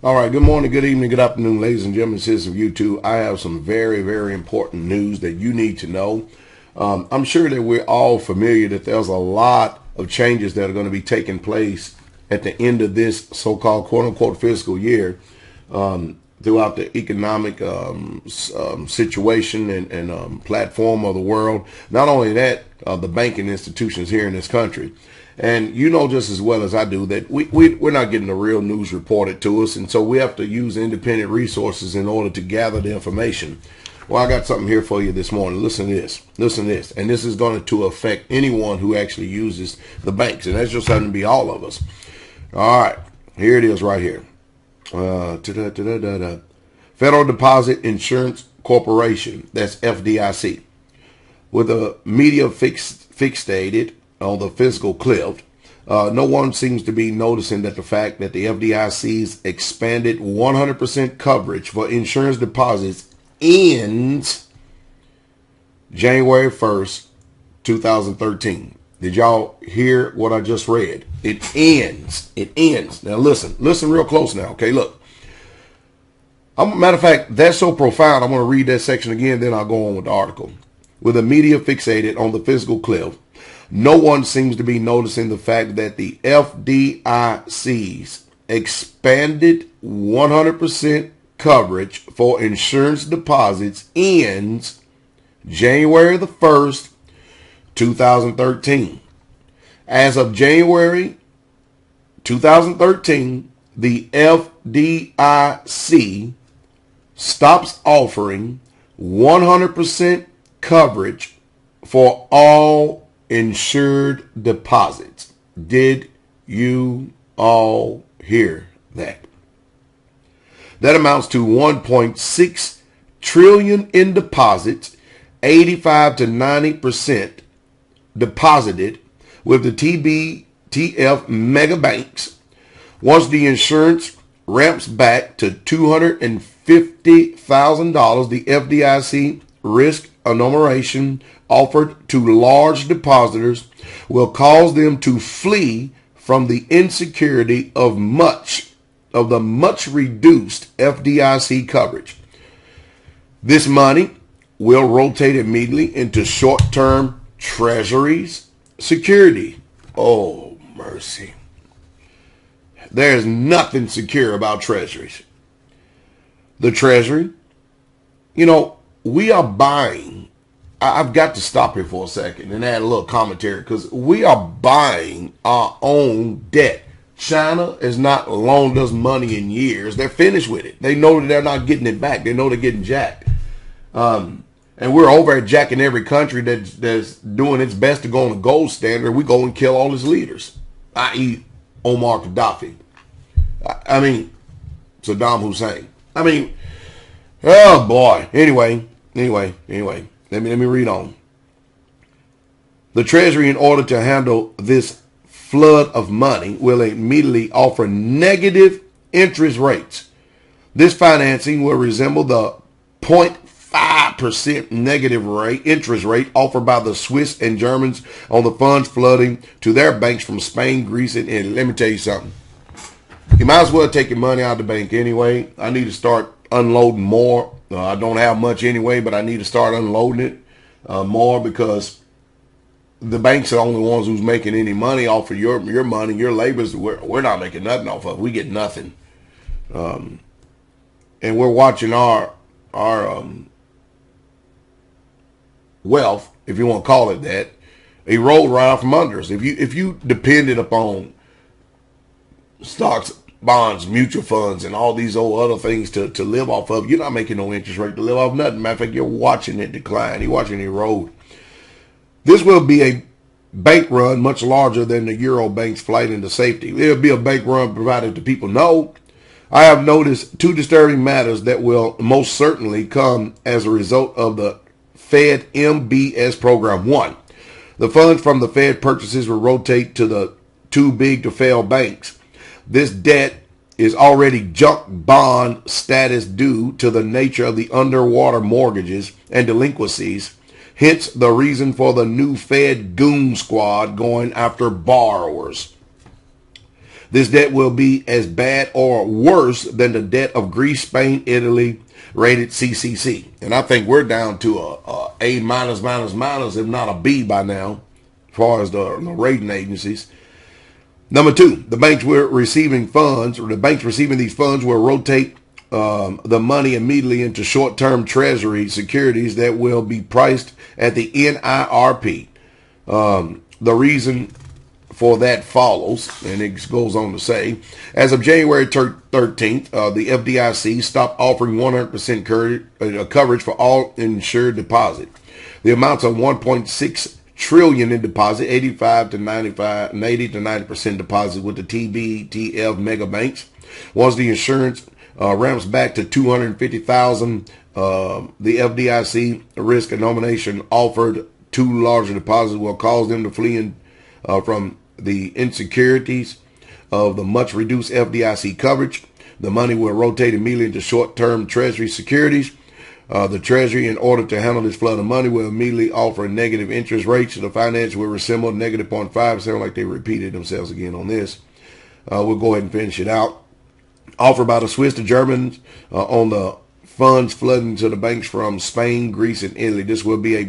All right, good morning, good evening, good afternoon, ladies and gentlemen, citizens of YouTube. I have some very, very important news that you need to know. I'm sure that we're all familiar that there's a lot of changes that are going to be taking place at the end of this so-called quote-unquote fiscal year throughout the economic situation and platform of the world. Not only that, the banking institutions here in this country. And you know just as well as I do that we're not getting the real news reported to us, and so we have to use independent resources in order to gather the information. Well, I got something here for you this morning. Listen to this. Listen to this. And this is going to affect anyone who actually uses the banks, and that's just going to be all of us. All right, here it is right here. Federal Deposit Insurance Corporation, that's FDIC, with the media fixated on the fiscal cliff, no one seems to be noticing that the fact that the FDIC's expanded 100% coverage for insurance deposits ends January 1st, 2013. Did y'all hear what I just read? It ends. It ends. Now listen real close now. Okay, look. Matter of fact, that's so profound. I'm going to read that section again, then I'll go on with the article. With the media fixated on the fiscal cliff, no one seems to be noticing the fact that the FDIC's expanded 100% coverage for insurance deposits ends January the 1st, 2013. As of January 2013, the FDIC stops offering 100% coverage for all insured deposits. Did you all hear that? That amounts to 1.6 trillion in deposits, 85 to 90% deposited with the TF mega banks. Once the insurance ramps back to $250,000, the FDIC risk enumeration offered to large depositors will cause them to flee from the insecurity of the much reduced FDIC coverage. This money will rotate immediately into short-term treasuries security. Oh, mercy. There's nothing secure about treasuries. The treasury, you know, we are buying. I've got to stop here for a second and add a little commentary because we are buying our own debt. China has not loaned us money in years. They're finished with it. They know that they're not getting it back. They know they're getting jacked. And we're over at jacking every country that's doing its best to go on the gold standard. We go and kill all its leaders, i.e. Omar Gaddafi. I mean, Saddam Hussein. I mean, oh boy. Anyway. Let me read on. The Treasury, in order to handle this flood of money, will immediately offer negative interest rates. This financing will resemble the 0.5% negative interest rate offered by the Swiss and Germans on the funds flooding to their banks from Spain, Greece, and let me tell you something. You might as well take your money out of the bank anyway. I need to start unloading more. I don't have much anyway, but I need to start unloading it more because the banks are the only ones who's making any money off of your money, your labors. We're not making nothing off of it. We get nothing. And we're watching our wealth, if you want to call it that, erode right out from under us. If you depended upon stocks, bonds, mutual funds, and all these old other things to live off of, you're not making no interest rate to live off nothing. Matter of fact, you're watching it decline. You're watching it erode. This will be a bank run much larger than the Euro bank's flight into safety. It'll be a bank run provided to people know. I have noticed two disturbing matters that will most certainly come as a result of the Fed MBS program. One, the funds from the Fed purchases will rotate to the too big to fail banks. This debt is already junk bond status due to the nature of the underwater mortgages and delinquencies. Hence the reason for the new Fed goon squad going after borrowers. This debt will be as bad or worse than the debt of Greece, Spain, Italy, rated CCC. And I think we're down to a A minus, minus, minus, if not a B by now, as far as the rating agencies. Number two, the banks receiving these funds will rotate the money immediately into short-term treasury securities that will be priced at the NIRP. The reason for that follows, and it goes on to say, as of January 13th, the FDIC stopped offering 100% coverage for all insured deposit. The amounts of 1.6 trillion in deposit, 85 to 95, and 80 to 90% deposit with the TBTF mega banks. Once the insurance ramps back to 250,000, the FDIC risk nomination offered too large a deposit will cause them to flee from the insecurities of the much reduced FDIC coverage. The money will rotate immediately into short-term treasury securities. The Treasury, in order to handle this flood of money, will immediately offer negative interest rates. The finance will resemble negative 0.5%, like they repeated themselves again on this. We'll go ahead and finish it out. Offered by the Swiss to Germans on the funds flooding to the banks from Spain, Greece, and Italy. This will be a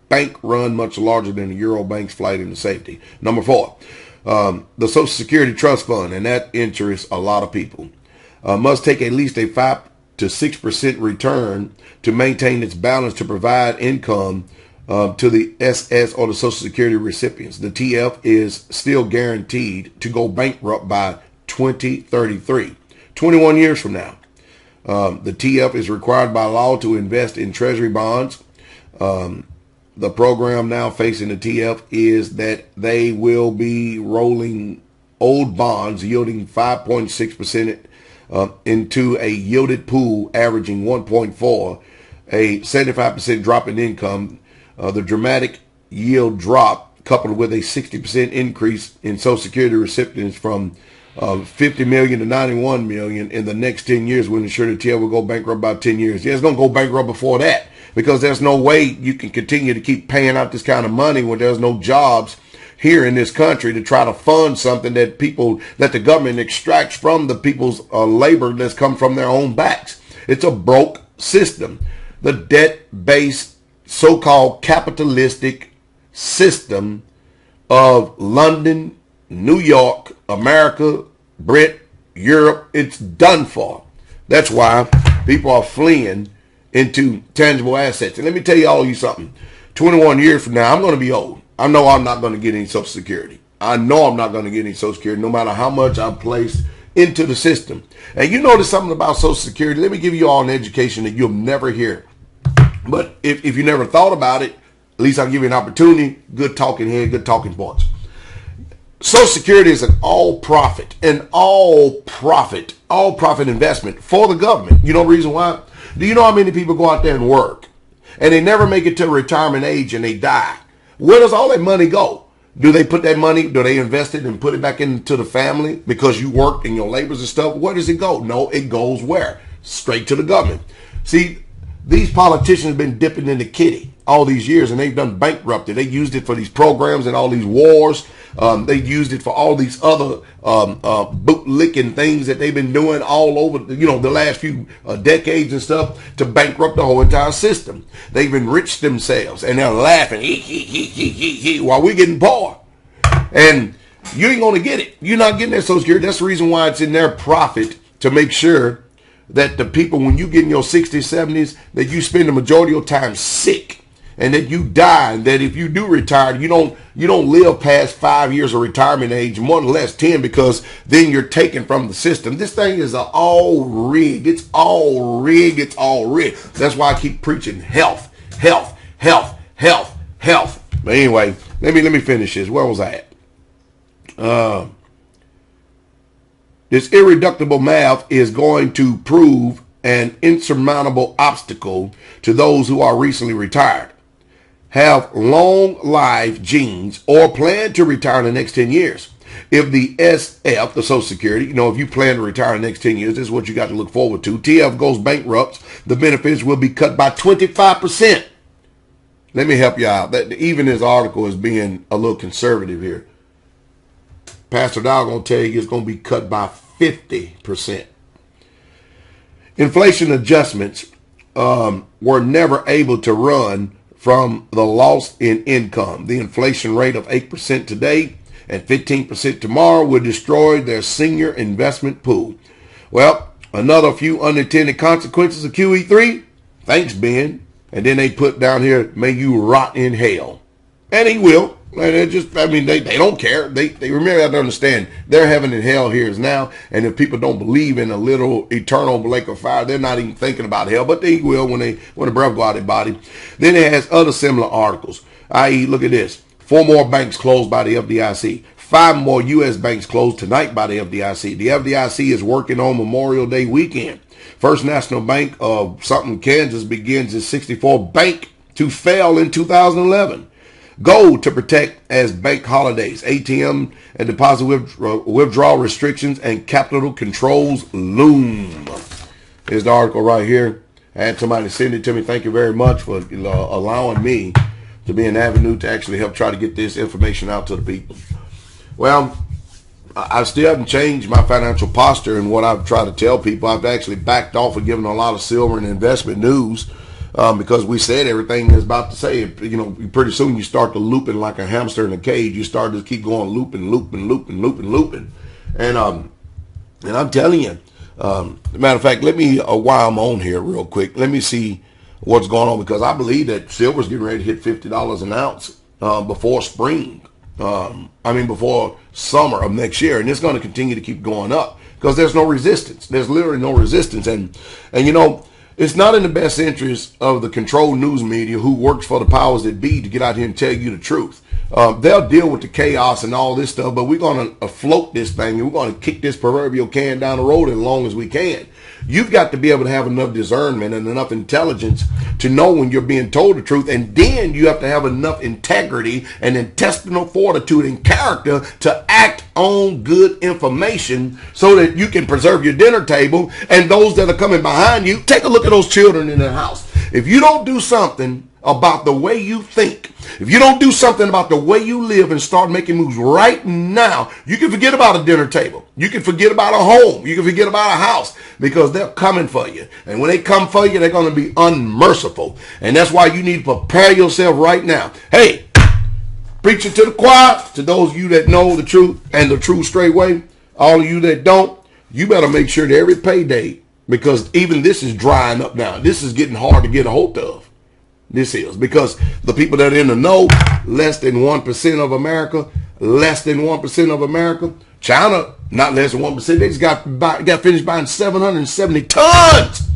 bank run much larger than the Euro bank's flight into safety. Number four, the Social Security Trust Fund, and that interests a lot of people, must take at least a 5 to 6% return to maintain its balance to provide income to the SS or the Social Security recipients. The TF is still guaranteed to go bankrupt by 2033, 21 years from now. The TF is required by law to invest in treasury bonds. The program now facing the TF is that they will be rolling old bonds yielding 5.6% into a yielded pool averaging 1.4, a 75% drop in income. The dramatic yield drop, coupled with a 60% increase in Social Security recipients from 50 million to 91 million in the next 10 years, will ensure the TF will go bankrupt by 10 years. Yeah, it's going to go bankrupt before that, because there's no way you can continue to keep paying out this kind of money when there's no jobs here in this country to try to fund something that the government extracts from the people's labor that's come from their own backs. It's a broke system. The debt-based so-called capitalistic system of London, New York, America, Brit, Europe, it's done for. That's why people are fleeing into tangible assets. And let me tell you something. 21 years from now, I'm going to be old. I know I'm not going to get any Social Security. I know I'm not going to get any Social Security, no matter how much I've placed into the system. And you notice something about Social Security. Let me give you all an education that you'll never hear. But if you never thought about it, at least I'll give you an opportunity. Good talking head, good talking points. Social Security is an all-profit investment for the government. You know the reason why? Do you know how many people go out there and work and they never make it to retirement age and they die? Where does all that money go? Do they put that money, do they invest it and put it back into the family because you worked and your labors and stuff? Where does it go? No, it goes where? Straight to the government. See, these politicians have been dipping in the kitty all these years, and they've done bankrupted. They used it for these programs and all these wars. They used it for all these other bootlicking things that they've been doing all over, the last few decades and stuff to bankrupt the whole entire system. They've enriched themselves, and they're laughing while we're getting poor. And you ain't going to get it. You're not getting that Social Security. That's the reason why it's in their profit to make sure that the people, when you get in your 60s, 70s, that you spend the majority of your time sick, and that you die, and that if you do retire, you don't live past 5 years of retirement age, more or less 10, because then you're taken from the system. This thing is all rigged. It's all rigged. It's all rigged. That's why I keep preaching health, health, health, health, health. But anyway, let me finish this. Where was I at? This irreducible math is going to prove an insurmountable obstacle to those who are recently retired, have long life genes, or plan to retire in the next 10 years. If the SF, the Social Security, if you plan to retire in the next 10 years, this is what you got to look forward to. TF goes bankrupt, the benefits will be cut by 25%. Let me help you out. Even this article is being a little conservative here. Pastor Dowell going to tell you it's going to be cut by 50%. Inflation adjustments were never able to run from the loss in income. The inflation rate of 8% today and 15% tomorrow will destroy their senior investment pool. Well, another few unintended consequences of QE3. Thanks, Ben. And then they put down here, may you rot in hell. And he will. And they don't care. They remember, have to understand, their heaven and hell here is now. And if people don't believe in a little eternal lake of fire, they're not even thinking about hell. But they will when the breath go out of their body. Then it has other similar articles. I.e., look at this. 4 more banks closed by the FDIC. 5 more U.S. banks closed tonight by the FDIC. The FDIC is working on Memorial Day weekend. First National Bank of something, Kansas, begins its 64th bank to fail in 2011. Gold to protect as bank holidays. ATM and deposit withdrawal restrictions and capital controls loom. Here's the article right here. I had somebody send it to me. Thank you very much for allowing me to be an avenue to actually help try to get this information out to the people. Well, I still haven't changed my financial posture and what I've tried to tell people. I've actually backed off of giving a lot of silver and investment news because we said everything is about to say. You know, pretty soon you start to looping like a hamster in a cage. You start to keep going looping. And I'm telling you, matter of fact, let me, while I'm on here real quick, let me see what's going on, because I believe that silver's getting ready to hit $50 an ounce before spring. Before summer of next year, and it's going to continue to keep going up because there's no resistance. There's literally no resistance, and you know, it's not in the best interest of the controlled news media who works for the powers that be to get out here and tell you the truth. They'll deal with the chaos and all this stuff, but we're going to afloat this thing, and we're going to kick this proverbial can down the road as long as we can. You've got to be able to have enough discernment and enough intelligence to know when you're being told the truth, and then you have to have enough integrity and intestinal fortitude and character to act on good information so that you can preserve your dinner table and those that are coming behind you. Take a look at those children in their house. If you don't do something about the way you think, if you don't do something about the way you live and start making moves right now, you can forget about a dinner table. You can forget about a home. You can forget about a house, because they're coming for you. And when they come for you, they're going to be unmerciful. And that's why you need to prepare yourself right now. Hey, preaching to the choir, to those of you that know the truth and the true straight way, all of you that don't, you better make sure that every payday, because even this is drying up now. This is getting hard to get a hold of. This is because the people that are in the know, less than 1% of America, China, not less than 1%. They just got finished buying 770 tons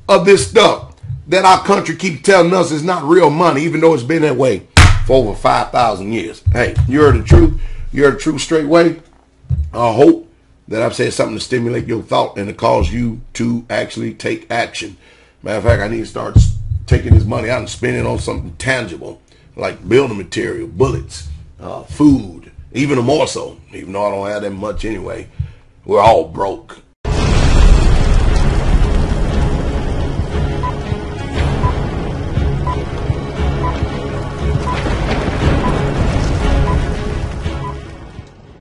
of this stuff that our country keeps telling us is not real money, even though it's been that way for over 5,000 years. Hey, you heard the truth. You heard the truth straight way. I hope that I've said something to stimulate your thought and to cause you to actually take action. Matter of fact, I need to start taking this money out and spending it on something tangible, like building material, bullets, food, even more so, even though I don't have that much anyway. We're all broke.